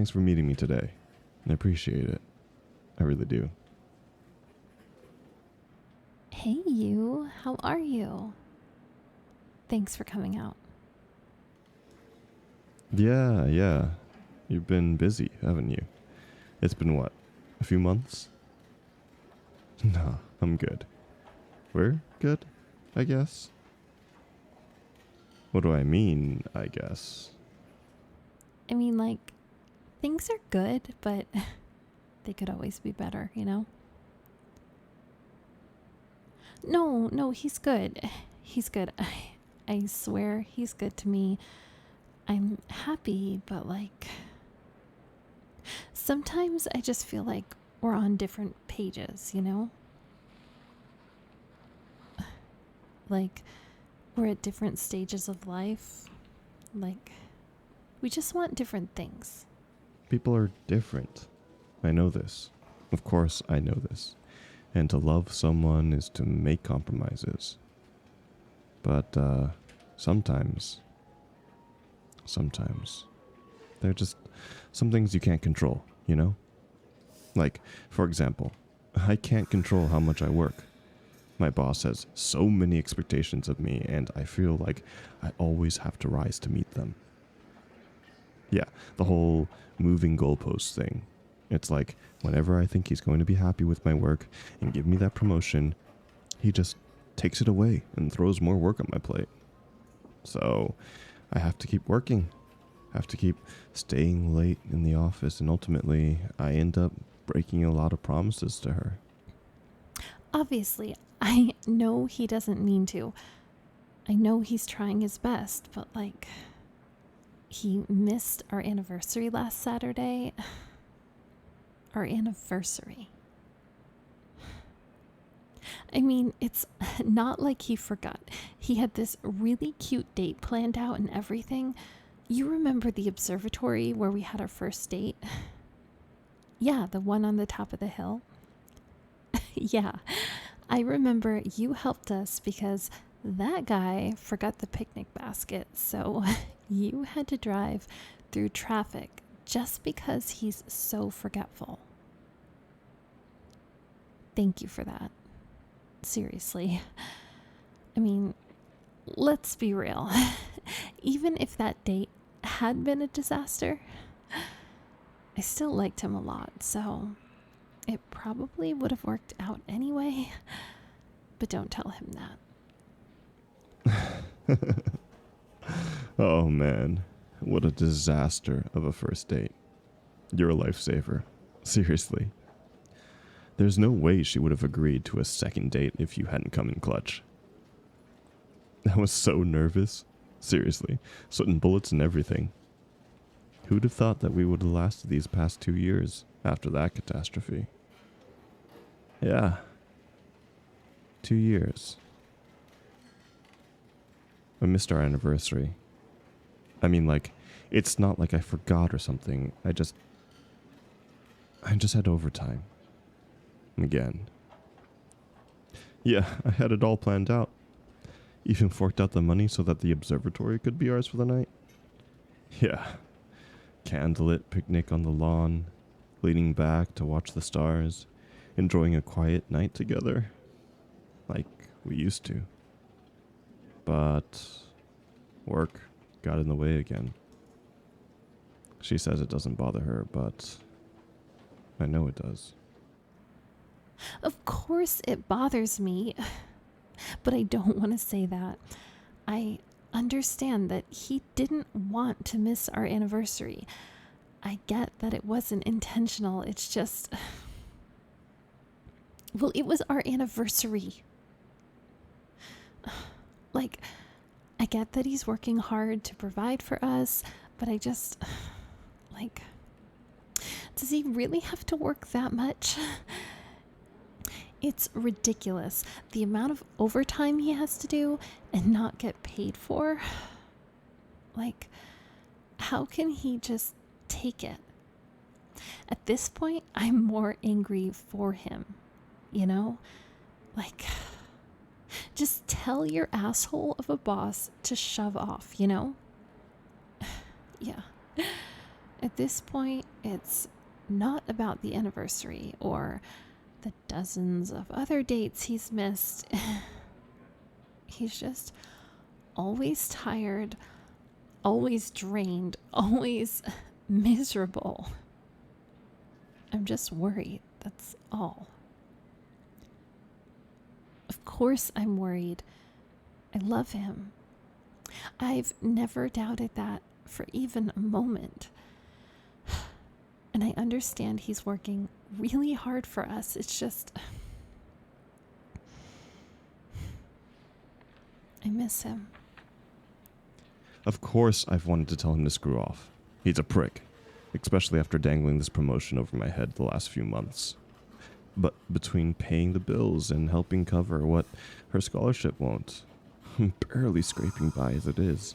thanks for meeting me today. I appreciate it. I really do. Hey you, how are you? Thanks for coming out. Yeah. You've been busy, haven't you? It's been what? A few months? Nah, I'm good. We're good, I guess. What do I mean, I guess? I mean, like, things are good, but they could always be better, you know? No, he's good. He's good. I swear he's good to me. I'm happy, but like, sometimes I just feel like we're on different pages, you know? Like, we're at different stages of life. Like, we just want different things. People are different. I know this. Of course, I know this. And to love someone is to make compromises. But, sometimes, there are just some things you can't control, you know? Like, for example, I can't control how much I work. My boss has so many expectations of me, and I feel like I always have to rise to meet them. Yeah, the whole moving goalposts thing. It's like, whenever I think he's going to be happy with my work and give me that promotion, he just takes it away and throws more work on my plate. So, I have to keep working. I have to keep staying late in the office, and ultimately, I end up breaking a lot of promises to her. Obviously, I know he doesn't mean to. I know he's trying his best, but like, he missed our anniversary last Saturday. Our anniversary. I mean, it's not like he forgot. He had this really cute date planned out and everything. You remember the observatory where we had our first date? Yeah, the one on the top of the hill. Yeah, I remember you helped us because that guy forgot the picnic basket, so you had to drive through traffic just because he's so forgetful. Thank you for that. Seriously. I mean, let's be real. Even if that date had been a disaster, I still liked him a lot, so it probably would have worked out anyway. But don't tell him that. Oh man, what a disaster of a first date. You're a lifesaver. Seriously. There's no way she would have agreed to a second date if you hadn't come in clutch. I was so nervous. Seriously, sweating bullets and everything. Who'd have thought that we would have lasted these past 2 years after that catastrophe? Yeah. 2 years. I missed our anniversary. I mean, like, it's not like I forgot or something. I just had overtime. Again. Yeah, I had it all planned out. Even forked out the money so that the observatory could be ours for the night. Yeah. Candlelit picnic on the lawn, leaning back to watch the stars, enjoying a quiet night together. Like we used to. But work got in the way again. She says it doesn't bother her, but I know it does. Of course it bothers me, but I don't want to say that. I understand that he didn't want to miss our anniversary. I get that it wasn't intentional. It's just, well, it was our anniversary. Like, I get that he's working hard to provide for us, but I just, like, does he really have to work that much? It's ridiculous. The amount of overtime he has to do and not get paid for. Like, how can he just take it? At this point, I'm more angry for him, you know? Like, just tell your asshole of a boss to shove off, you know? Yeah. At this point, it's not about the anniversary or the dozens of other dates he's missed. He's just always tired, always drained, always miserable. I'm just worried, that's all. Of course I'm worried. I love him. I've never doubted that for even a moment. And I understand he's working really hard for us. It's just, I miss him. Of course I've wanted to tell him to screw off. He's a prick, especially after dangling this promotion over my head the last few months. But between paying the bills and helping cover what her scholarship won't, I'm barely scraping by as it is.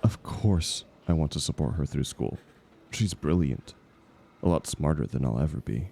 Of course I want to support her through school. She's brilliant. A lot smarter than I'll ever be.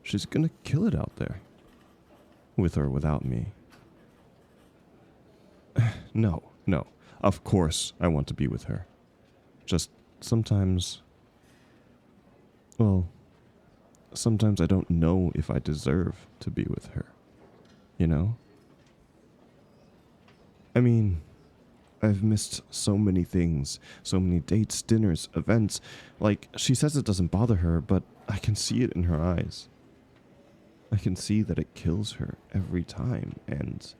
She's gonna kill it out there. With or without me. No. Of course I want to be with her. Just sometimes... Well, sometimes I don't know if I deserve to be with her. You know? I mean, I've missed so many things, so many dates, dinners, events. Like, she says it doesn't bother her, but I can see it in her eyes. I can see that it kills her every time, and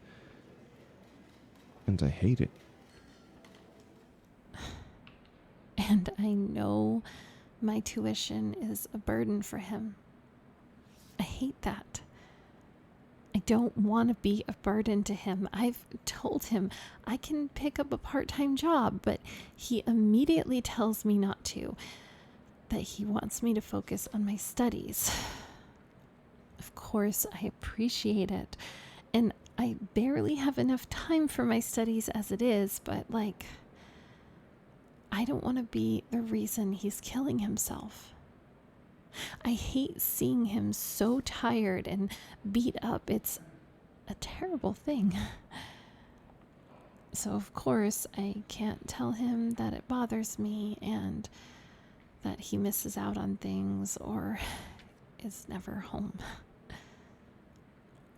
I hate it. And I know my tuition is a burden for him. I hate that. I don't want to be a burden to him. I've told him I can pick up a part-time job, but he immediately tells me not to, that he wants me to focus on my studies. Of course, I appreciate it, and I barely have enough time for my studies as it is, but I don't want to be the reason he's killing himself. I hate seeing him so tired and beat up. It's a terrible thing. So of course I can't tell him that it bothers me and that he misses out on things or is never home.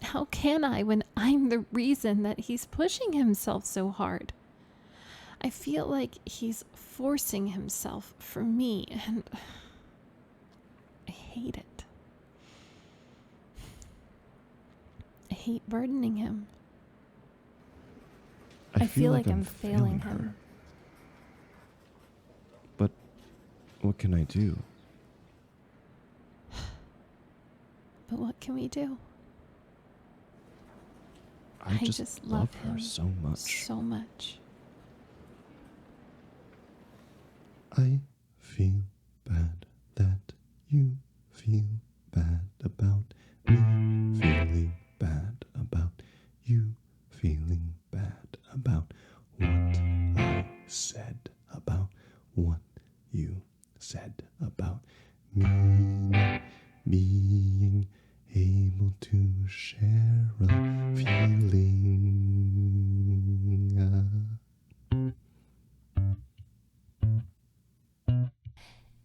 How can I when I'm the reason that he's pushing himself so hard? I feel like he's forcing himself for me, and I hate it. I hate burdening him. I feel like I'm failing him. But what can I do? But what can we do? I just love her so much. So much. I feel bad that you feel bad about me feeling bad about you feeling bad about what I said about what you said about me not being able to share a feeling.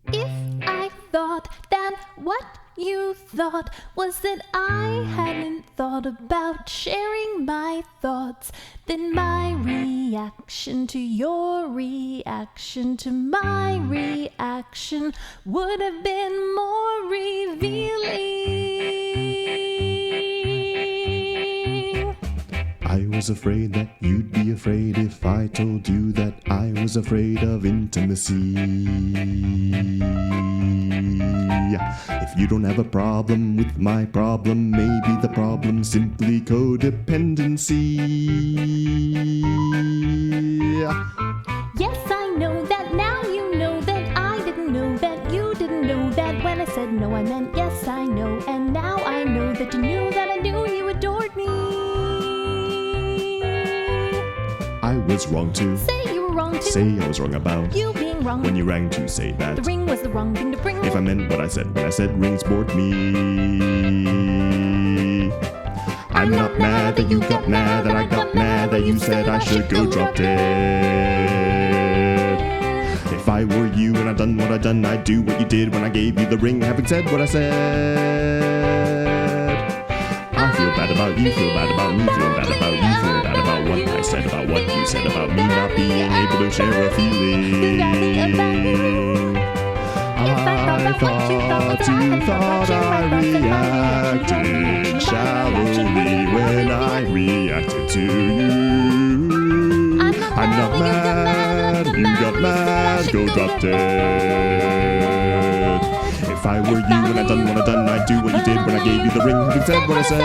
If I thought that what you thought was that I hadn't thought about sharing my thoughts, then my reaction to your reaction to my reaction would have been more revealing. I was afraid that you'd be afraid if I told you that I was afraid of intimacy. If you don't have a problem with my problem, maybe the problem's simply codependency. Yes, I know that now you know that I didn't know that you didn't know that when I said no I meant yes I know, and now I know that you knew that I knew you adored me. I was wrong to say you were wrong to say I was wrong about you being wrong when you rang to say that the ring was the wrong thing to bring. If I meant what I said when I said rings bored me. I'm not mad that you got mad that I got mad that you said I should go drop dead. If If I were you and I'd done what I'd done, I'd do what you did when I gave you the ring. Having said what I said, I feel bad about you, feel bad about me, feel bad about you, feel bad about what I said about what you said about me not being able to share a feeling. I thought you thought I reacted shallowly when I reacted to you. I'm not mad, you got mad, go drop dead. If I were you and I'd done what I'd done, I'd do what you did when I gave you the ring, having said what I said.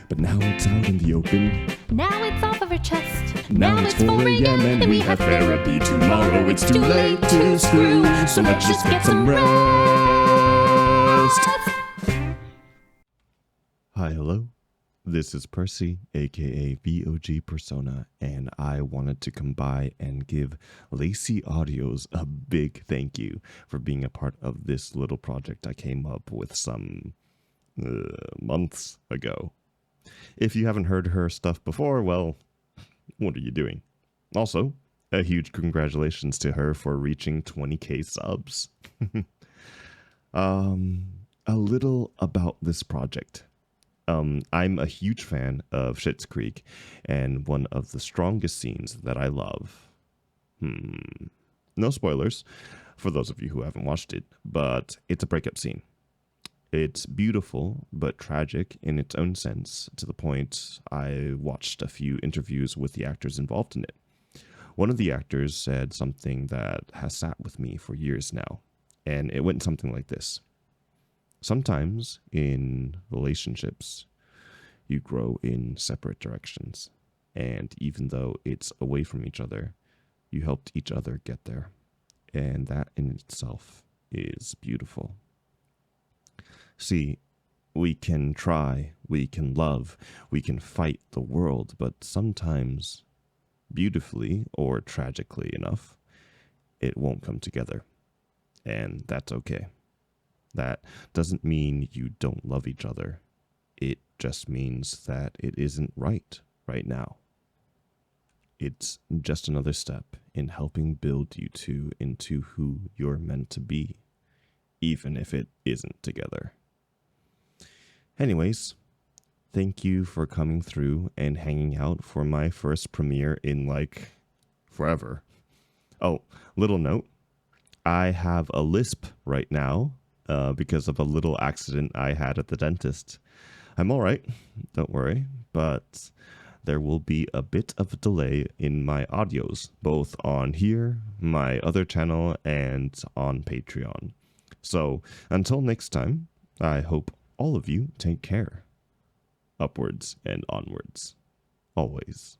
But now it's out in the open. Now it's off of her chest. Now it's 4 a.m. and we have therapy tomorrow. It's too late to screw, so let's just get some rest. Hi, hello. This is Percy, aka VoG Persona, and I wanted to come by and give Lacey Audios a big thank you for being a part of this little project I came up with some months ago. If you haven't heard her stuff before, well, what are you doing? Also, a huge congratulations to her for reaching 20k subs. A little about this project. I'm a huge fan of Schitt's Creek, and one of the strongest scenes that I love. No spoilers for those of you who haven't watched it, but it's a breakup scene. It's beautiful, but tragic in its own sense, to the point I watched a few interviews with the actors involved in it. One of the actors said something that has sat with me for years now, and it went something like this. Sometimes in relationships, you grow in separate directions, and even though it's away from each other, you helped each other get there, and that in itself is beautiful. See, we can try, we can love, we can fight the world, but sometimes, beautifully or tragically enough, it won't come together, and that's okay. That doesn't mean you don't love each other. It just means that it isn't right now. It's just another step in helping build you two into who you're meant to be, even if it isn't together. Anyways, thank you for coming through and hanging out for my first premiere in like forever. Oh, little note, I have a lisp right now because of a little accident I had at the dentist. I'm all right, don't worry, but there will be a bit of a delay in my audios, both on here, my other channel, and on Patreon. So until next time, I hope all of you take care. Upwards and onwards. Always.